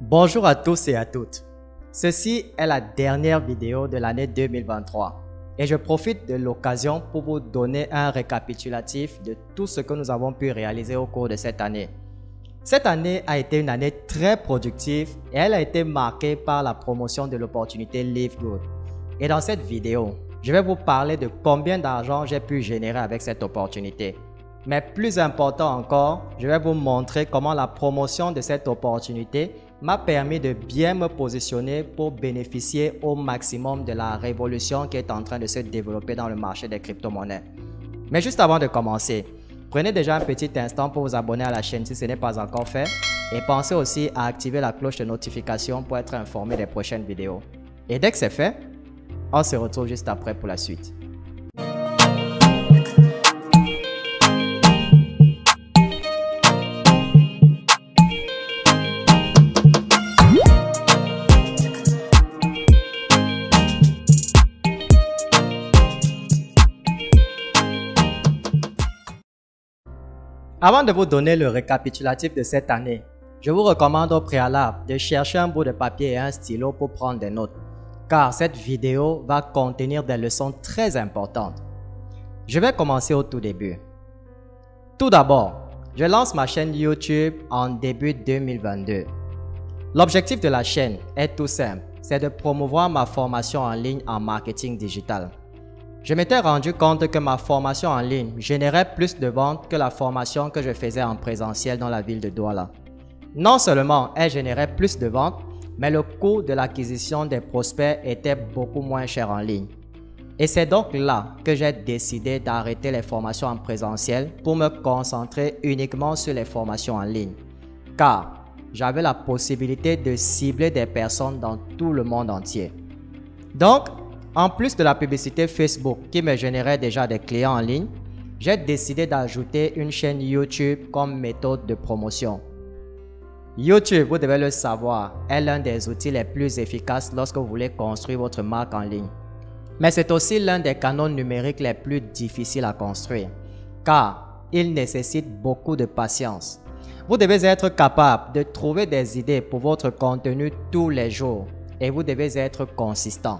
Bonjour à tous et à toutes. Ceci est la dernière vidéo de l'année 2023 et je profite de l'occasion pour vous donner un récapitulatif de tout ce que nous avons pu réaliser au cours de cette année. Cette année a été une année très productive et elle a été marquée par la promotion de l'opportunité Live Good. Et dans cette vidéo, je vais vous parler de combien d'argent j'ai pu générer avec cette opportunité. Mais plus important encore, je vais vous montrer comment la promotion de cette opportunité m'a permis de bien me positionner pour bénéficier au maximum de la révolution qui est en train de se développer dans le marché des crypto-monnaies. Mais juste avant de commencer, prenez déjà un petit instant pour vous abonner à la chaîne si ce n'est pas encore fait et pensez aussi à activer la cloche de notification pour être informé des prochaines vidéos. Et dès que c'est fait, on se retrouve juste après pour la suite. Avant de vous donner le récapitulatif de cette année, je vous recommande au préalable de chercher un bout de papier et un stylo pour prendre des notes, car cette vidéo va contenir des leçons très importantes. Je vais commencer au tout début. Tout d'abord, je lance ma chaîne YouTube en début 2022. L'objectif de la chaîne est tout simple, c'est de promouvoir ma formation en ligne en marketing digital. Je m'étais rendu compte que ma formation en ligne générait plus de ventes que la formation que je faisais en présentiel dans la ville de Douala. Non seulement elle générait plus de ventes, mais le coût de l'acquisition des prospects était beaucoup moins cher en ligne. Et c'est donc là que j'ai décidé d'arrêter les formations en présentiel pour me concentrer uniquement sur les formations en ligne. Car j'avais la possibilité de cibler des personnes dans tout le monde entier. Donc, en plus de la publicité Facebook qui me générait déjà des clients en ligne, j'ai décidé d'ajouter une chaîne YouTube comme méthode de promotion. YouTube, vous devez le savoir, est l'un des outils les plus efficaces lorsque vous voulez construire votre marque en ligne. Mais c'est aussi l'un des canaux numériques les plus difficiles à construire, car il nécessite beaucoup de patience. Vous devez être capable de trouver des idées pour votre contenu tous les jours et vous devez être consistant.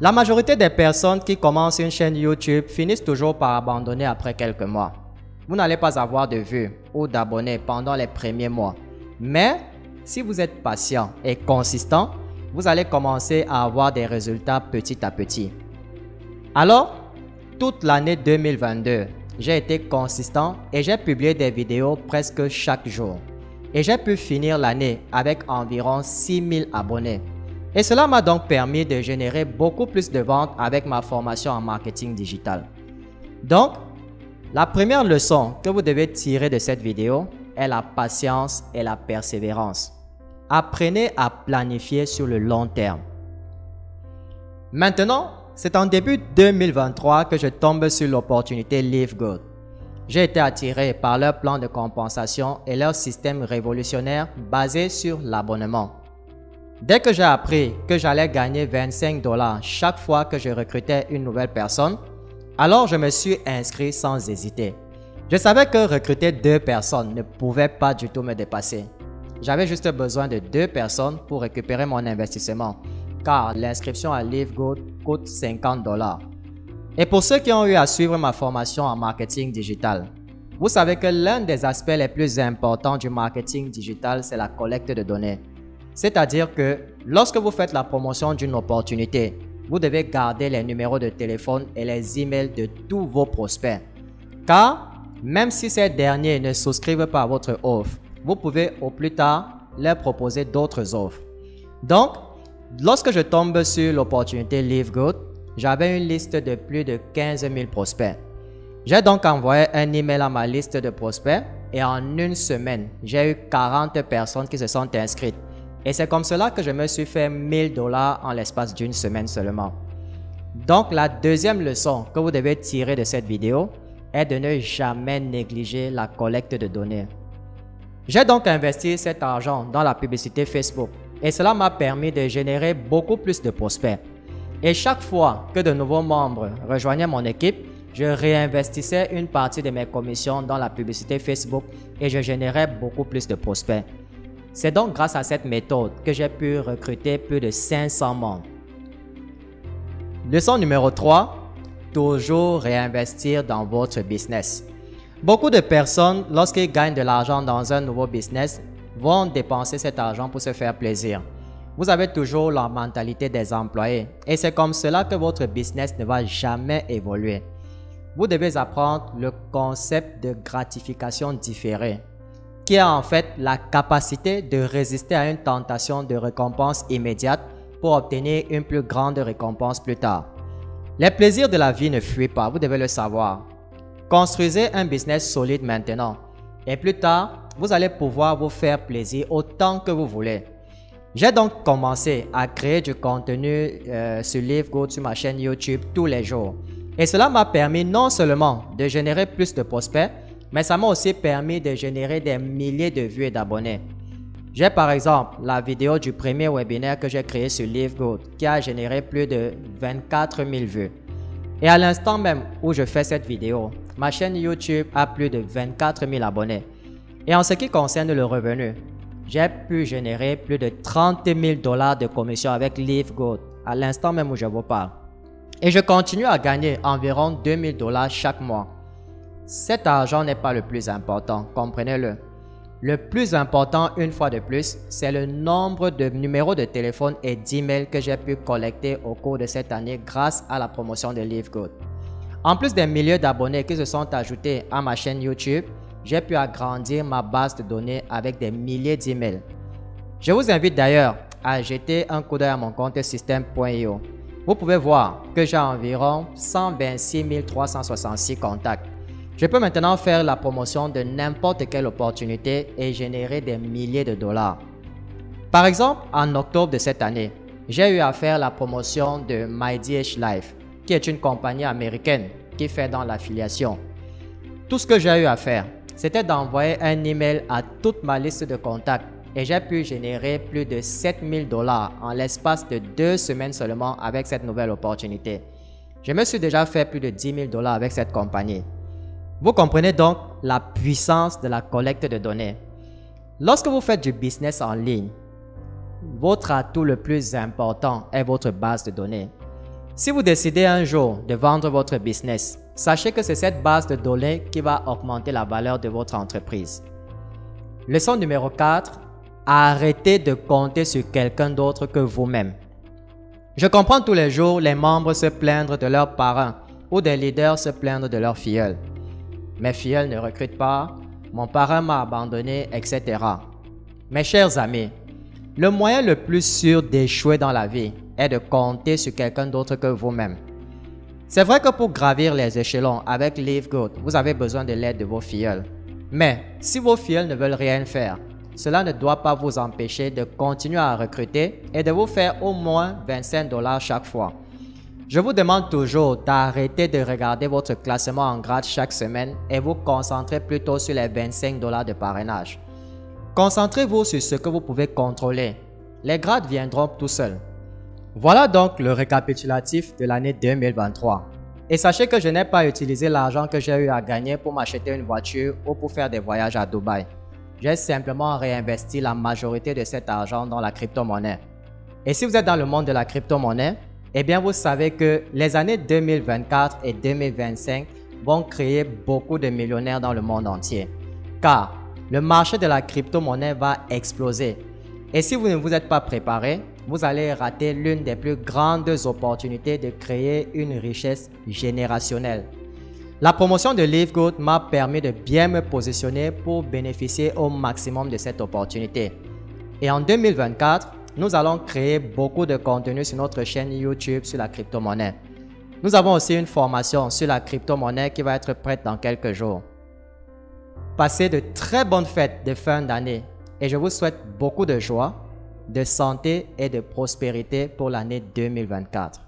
La majorité des personnes qui commencent une chaîne YouTube finissent toujours par abandonner après quelques mois. Vous n'allez pas avoir de vues ou d'abonnés pendant les premiers mois. Mais si vous êtes patient et consistant, vous allez commencer à avoir des résultats petit à petit. Alors, toute l'année 2022, j'ai été consistant et j'ai publié des vidéos presque chaque jour. Et j'ai pu finir l'année avec environ 6000 abonnés. Et cela m'a donc permis de générer beaucoup plus de ventes avec ma formation en marketing digital. Donc, la première leçon que vous devez tirer de cette vidéo est la patience et la persévérance. Apprenez à planifier sur le long terme. Maintenant, c'est en début 2023 que je tombe sur l'opportunité Live Good. J'ai été attiré par leur plan de compensation et leur système révolutionnaire basé sur l'abonnement. Dès que j'ai appris que j'allais gagner 25 $ chaque fois que je recrutais une nouvelle personne, alors je me suis inscrit sans hésiter. Je savais que recruter 2 personnes ne pouvait pas du tout me dépasser. J'avais juste besoin de 2 personnes pour récupérer mon investissement, car l'inscription à Live Good coûte 50 $. Et pour ceux qui ont eu à suivre ma formation en marketing digital, vous savez que l'un des aspects les plus importants du marketing digital, c'est la collecte de données. C'est-à-dire que lorsque vous faites la promotion d'une opportunité, vous devez garder les numéros de téléphone et les emails de tous vos prospects. Car même si ces derniers ne souscrivent pas à votre offre, vous pouvez au plus tard leur proposer d'autres offres. Donc, lorsque je tombe sur l'opportunité Live Good, j'avais une liste de plus de 15 000 prospects. J'ai donc envoyé un email à ma liste de prospects et en une semaine, j'ai eu 40 personnes qui se sont inscrites. Et c'est comme cela que je me suis fait 1000 $ en l'espace d'une semaine seulement. Donc la deuxième leçon que vous devez tirer de cette vidéo est de ne jamais négliger la collecte de données. J'ai donc investi cet argent dans la publicité Facebook et cela m'a permis de générer beaucoup plus de prospects. Et chaque fois que de nouveaux membres rejoignaient mon équipe, je réinvestissais une partie de mes commissions dans la publicité Facebook et je générais beaucoup plus de prospects. C'est donc grâce à cette méthode que j'ai pu recruter plus de 500 membres. Leçon numéro 3, toujours réinvestir dans votre business. Beaucoup de personnes, lorsqu'ils gagnent de l'argent dans un nouveau business, vont dépenser cet argent pour se faire plaisir. Vous avez toujours la mentalité des employés et c'est comme cela que votre business ne va jamais évoluer. Vous devez apprendre le concept de gratification différée, qui a en fait la capacité de résister à une tentation de récompense immédiate pour obtenir une plus grande récompense plus tard. Les plaisirs de la vie ne fuient pas, vous devez le savoir. Construisez un business solide maintenant et plus tard, vous allez pouvoir vous faire plaisir autant que vous voulez. J'ai donc commencé à créer du contenu sur LiveGood sur ma chaîne YouTube tous les jours. Et cela m'a permis non seulement de générer plus de prospects, mais ça m'a aussi permis de générer des milliers de vues et d'abonnés. J'ai par exemple la vidéo du premier webinaire que j'ai créé sur LiveGood qui a généré plus de 24 000 vues. Et à l'instant même où je fais cette vidéo, ma chaîne YouTube a plus de 24 000 abonnés. Et en ce qui concerne le revenu, j'ai pu générer plus de 30 000 $ de commission avec LiveGood à l'instant même où je vous parle. Et je continue à gagner environ 2 000 $ chaque mois. Cet argent n'est pas le plus important, comprenez-le. Le plus important, une fois de plus, c'est le nombre de numéros de téléphone et d'emails que j'ai pu collecter au cours de cette année grâce à la promotion de LiveGood. En plus des milliers d'abonnés qui se sont ajoutés à ma chaîne YouTube, j'ai pu agrandir ma base de données avec des milliers d'emails. Je vous invite d'ailleurs à jeter un coup d'œil à mon compte système.io. Vous pouvez voir que j'ai environ 126 366 contacts. Je peux maintenant faire la promotion de n'importe quelle opportunité et générer des milliers de dollars. Par exemple, en octobre de cette année, j'ai eu à faire la promotion de MyDH Life, qui est une compagnie américaine qui fait dans l'affiliation. Tout ce que j'ai eu à faire, c'était d'envoyer un email à toute ma liste de contacts et j'ai pu générer plus de 7 000 $ en l'espace de 2 semaines seulement avec cette nouvelle opportunité. Je me suis déjà fait plus de 10 000 $ avec cette compagnie. Vous comprenez donc la puissance de la collecte de données. Lorsque vous faites du business en ligne, votre atout le plus important est votre base de données. Si vous décidez un jour de vendre votre business, sachez que c'est cette base de données qui va augmenter la valeur de votre entreprise. Leçon numéro 4. Arrêtez de compter sur quelqu'un d'autre que vous-même. Je comprends tous les jours les membres se plaindre de leurs parents ou des leaders se plaindre de leurs filleuls. Mes filleuls ne recrutent pas, mon parent m'a abandonné, etc. Mes chers amis, le moyen le plus sûr d'échouer dans la vie est de compter sur quelqu'un d'autre que vous-même. C'est vrai que pour gravir les échelons avec LiveGood, vous avez besoin de l'aide de vos filleuls. Mais si vos filleuls ne veulent rien faire, cela ne doit pas vous empêcher de continuer à recruter et de vous faire au moins 25 $ chaque fois. Je vous demande toujours d'arrêter de regarder votre classement en grade chaque semaine et vous concentrer plutôt sur les 25 $ de parrainage. Concentrez-vous sur ce que vous pouvez contrôler. Les grades viendront tout seuls. Voilà donc le récapitulatif de l'année 2023. Et sachez que je n'ai pas utilisé l'argent que j'ai eu à gagner pour m'acheter une voiture ou pour faire des voyages à Dubaï. J'ai simplement réinvesti la majorité de cet argent dans la crypto-monnaie. Et si vous êtes dans le monde de la crypto-monnaie, eh bien vous savez que les années 2024 et 2025 vont créer beaucoup de millionnaires dans le monde entier. Car le marché de la crypto-monnaie va exploser. Et si vous ne vous êtes pas préparé, vous allez rater l'une des plus grandes opportunités de créer une richesse générationnelle. La promotion de LiveGood m'a permis de bien me positionner pour bénéficier au maximum de cette opportunité. Et en 2024, nous allons créer beaucoup de contenu sur notre chaîne YouTube sur la crypto-monnaie. Nous avons aussi une formation sur la crypto-monnaie qui va être prête dans quelques jours. Passez de très bonnes fêtes de fin d'année et je vous souhaite beaucoup de joie, de santé et de prospérité pour l'année 2024.